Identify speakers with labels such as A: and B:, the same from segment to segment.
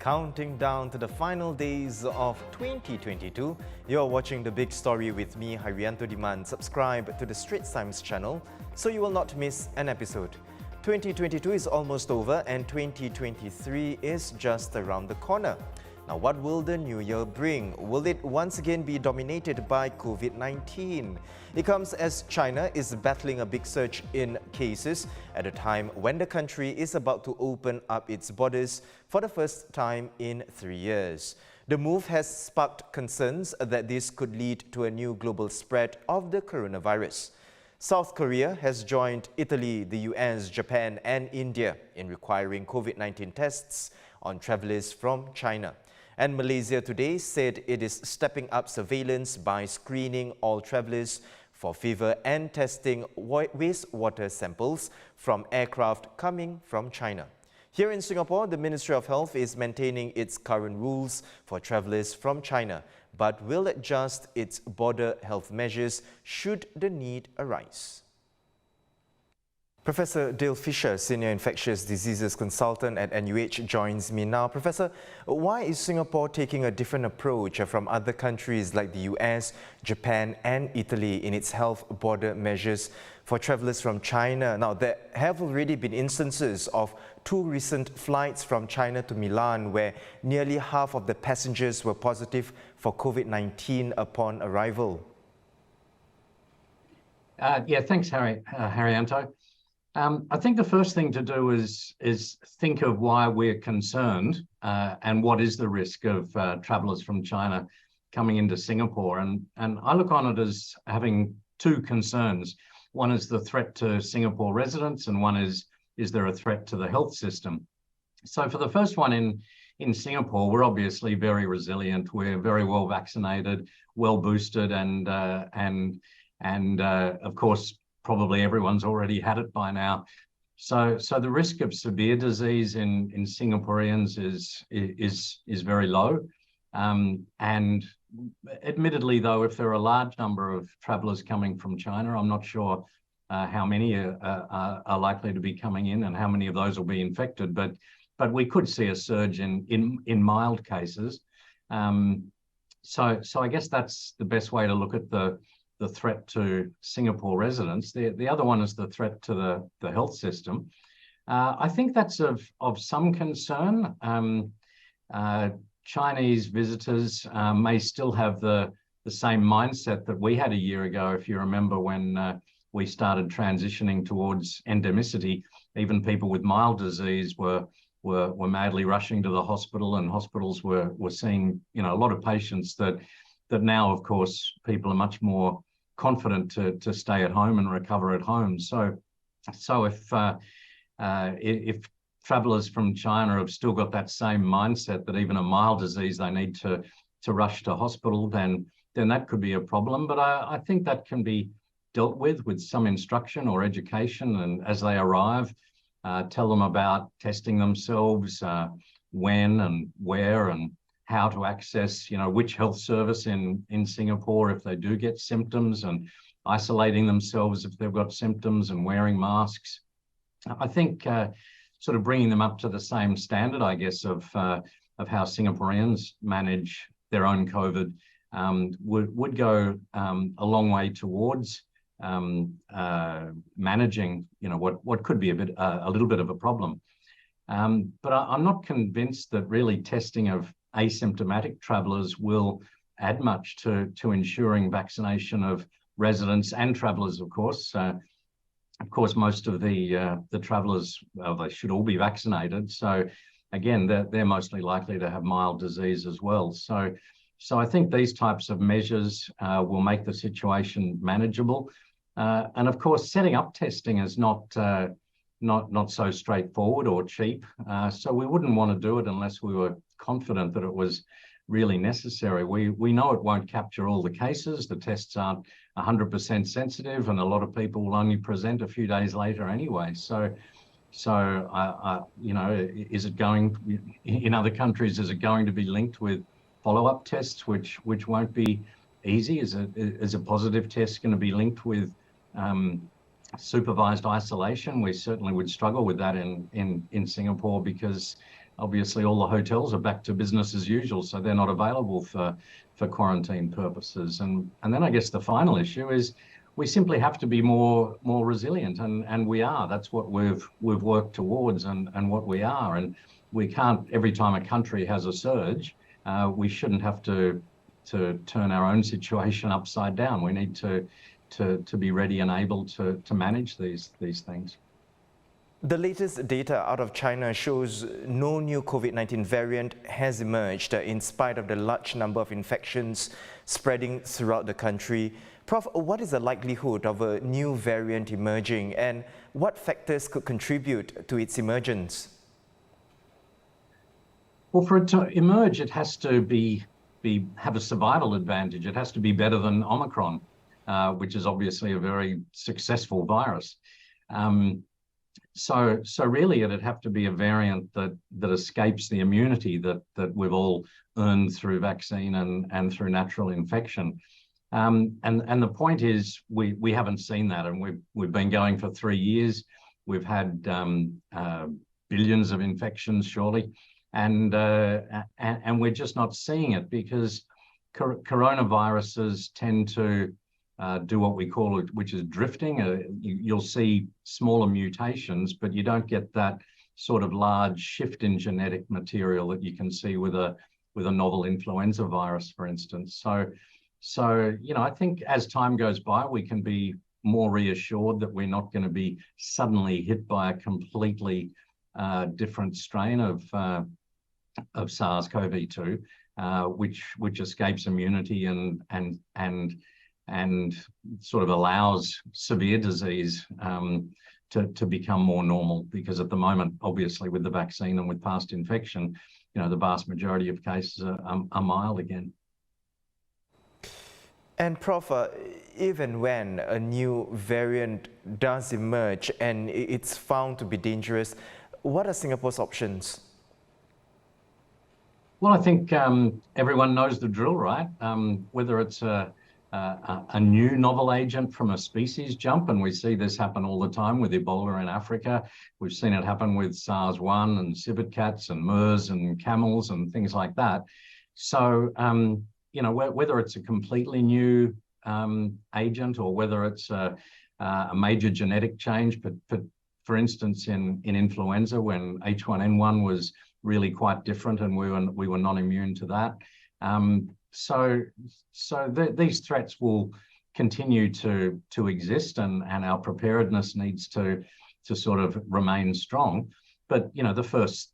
A: Counting down to the final days of 2022, you're watching The Big Story with me, Haryanto Diman. Subscribe to the Straits Times channel so you will not miss an episode. 2022 is almost over and 2023 is just around the corner. Now, what will the new year bring? Will it once again be dominated by Covid-19? It comes as China is battling a big surge in cases at a time when the country is about to open up its borders for the first time in 3 years. The move has sparked concerns that this could lead to a new global spread of the coronavirus. South Korea has joined Italy, the US, Japan and India in requiring COVID-19 tests on travelers from China. And Malaysia today said it is stepping up surveillance by screening all travelers for fever and testing wastewater samples from aircraft coming from China. Here in Singapore, the Ministry of Health is maintaining its current rules for travelers from China, but will adjust its border health measures should the need arise. Professor Dale Fisher, Senior Infectious Diseases Consultant at NUH, joins me now. Professor, why is Singapore taking a different approach from other countries like the US, Japan and Italy in its health border measures for travellers from China? Now, there have already been instances of 2 recent flights from China to Milan where nearly half of the passengers were positive for COVID-19 upon arrival.
B: Thanks, Haryanto. I think the first thing to do is think of why we're concerned and what is the risk of travellers from China coming into Singapore. And I look on it as having 2 concerns. One is the threat to Singapore residents, and one is there a threat to the health system? So for the first one in Singapore, we're obviously very resilient. We're very well vaccinated, well boosted, and of course, probably everyone's already had it by now. So the risk of severe disease in Singaporeans is very low. And admittedly, though, if there are a large number of travellers coming from China, I'm not sure how many are likely to be coming in and how many of those will be infected. But we could see a surge in mild cases. So I guess that's the best way to look at the threat to Singapore residents. The other one is the threat to the health system. I think that's of some concern. Chinese visitors may still have the same mindset that we had a year ago. If you remember when we started transitioning towards endemicity, even people with mild disease were madly rushing to the hospital, and hospitals were seeing a lot of patients that now, of course, people are much more confident to stay at home and recover at home. So if travellers from China have still got that same mindset that even a mild disease they need to rush to hospital, then that could be a problem. But I think that can be dealt with some instruction or education, and as they arrive, tell them about testing themselves, when and where and how to access, which health service in Singapore if they do get symptoms, and isolating themselves if they've got symptoms, and wearing masks. I think sort of bringing them up to the same standard, I guess, of how Singaporeans manage their own COVID would go a long way towards managing, what could be a little bit of a problem. But I'm not convinced that really testing of asymptomatic travellers will add much to ensuring vaccination of residents and travellers, of course. Of course, most of the travellers, they should all be vaccinated. So again, they're mostly likely to have mild disease as well. So I think these types of measures will make the situation manageable. And of course, setting up testing is not so straightforward or cheap. So we wouldn't want to do it unless we were confident that it was really necessary. We know it won't capture all the cases. The tests aren't 100% sensitive, and a lot of people will only present a few days later anyway. So is it going, in other countries, is it going to be linked with follow-up tests, which won't be easy? Is a positive test going to be linked with supervised isolation? We certainly would struggle with that in Singapore, because obviously all the hotels are back to business as usual, so they're not available for quarantine purposes. And then I guess the final issue is we simply have to be more resilient, and we are. That's what we've worked towards, and what we are. And we can't, every time a country has a surge, we shouldn't have to turn our own situation upside down. We need to be ready and able to manage these things.
A: The latest data out of China shows no new COVID-19 variant has emerged in spite of the large number of infections spreading throughout the country. Prof, what is the likelihood of a new variant emerging, and what factors could contribute to its emergence?
B: Well, for it to emerge, it has to have a survival advantage. It has to be better than Omicron, which is obviously a very successful virus. So really it'd have to be a variant that escapes the immunity that we've all earned through vaccine and through natural infection. And the point is we haven't seen that, and we've been going for 3 years. We've had billions of infections, surely, and we're just not seeing it because coronaviruses tend to do what we call it, which is drifting. You'll see smaller mutations, but you don't get that sort of large shift in genetic material that you can see with a novel influenza virus, for instance. So I think as time goes by, we can be more reassured that we're not going to be suddenly hit by a completely different strain of SARS-CoV-2, which escapes immunity and sort of allows severe disease to become more normal. Because at the moment, obviously, with the vaccine and with past infection, the vast majority of cases are mild again.
A: And Prof, even when a new variant does emerge and it's found to be dangerous, what are Singapore's options?
B: Well, I think everyone knows the drill, right? Whether it's a new novel agent from a species jump, and we see this happen all the time with Ebola in Africa. We've seen it happen with SARS-1 and civet cats and MERS and camels and things like that. So, whether it's a completely new agent or whether it's a major genetic change, but for instance, in influenza, when H1N1 was really quite different and we were not immune to that. So these threats will continue to exist, and our preparedness needs to sort of remain strong. But the first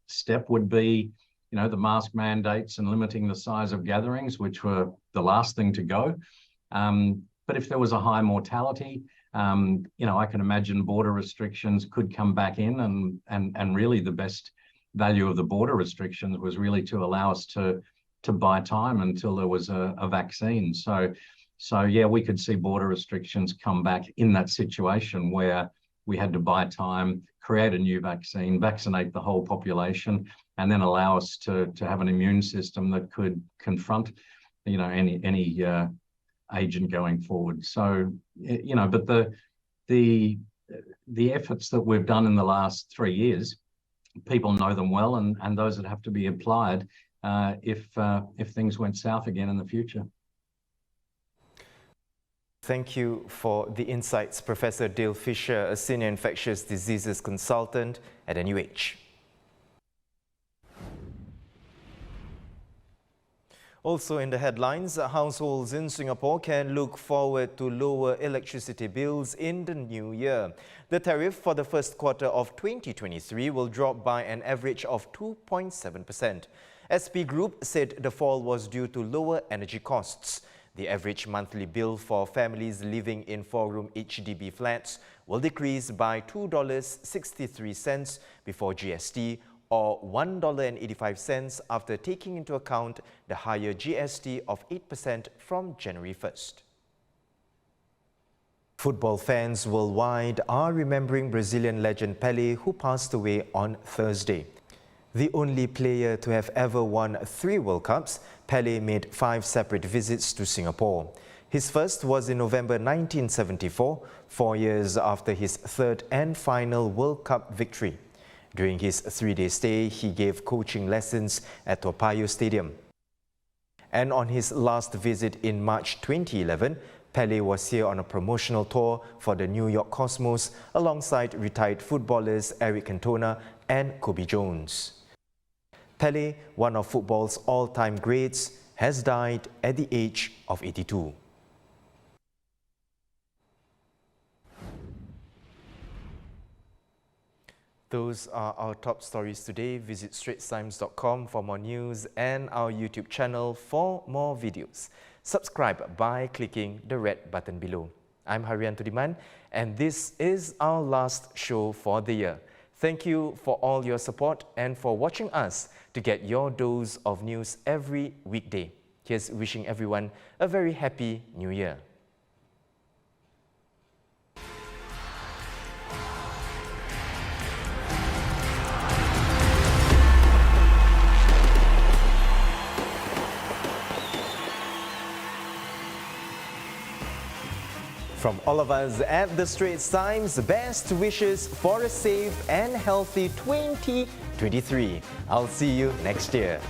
B: step would be the mask mandates and limiting the size of gatherings, which were the last thing to go. But if there was a high mortality, I can imagine border restrictions could come back in, and really the best value of the border restrictions was really to allow us to buy time until there was a vaccine. So yeah, we could see border restrictions come back in that situation where we had to buy time, create a new vaccine, vaccinate the whole population, and then allow us to have an immune system that could confront, any agent going forward. So, but the efforts that we've done in the last 3 years, people know them well, and those that have to be applied if things went south again in the future.
A: Thank you for the insights, Professor Dale Fisher, a senior infectious diseases consultant at NUH. Also in the headlines, households in Singapore can look forward to lower electricity bills in the new year. The tariff for the first quarter of 2023 will drop by an average of 2.7%. SP Group said the fall was due to lower energy costs. The average monthly bill for families living in 4-room HDB flats will decrease by $2.63 before GST, or $1.85 after taking into account the higher GST of 8% from January 1st. Football fans worldwide are remembering Brazilian legend Pelé, who passed away on Thursday. The only player to have ever won 3 World Cups, Pelé made 5 separate visits to Singapore. His first was in November 1974, 4 years after his 3rd and final World Cup victory. During his 3-day stay, he gave coaching lessons at Toa Payoh Stadium. And on his last visit in March 2011, PELE was here on a promotional tour for the New York Cosmos alongside retired footballers Eric Cantona and Kobe Jones. PELE, one of football's all-time greats, has died at the age of 82. Those are our top stories today. Visit straitstimes.com for more news and our YouTube channel for more videos. Subscribe by clicking the red button below. I'm Haryanto Diman, and this is our last show for the year. Thank you for all your support and for watching us to get your dose of news every weekday. Here's wishing everyone a very happy New Year. From all of us at the Straits Times, best wishes for a safe and healthy 2023. I'll see you next year.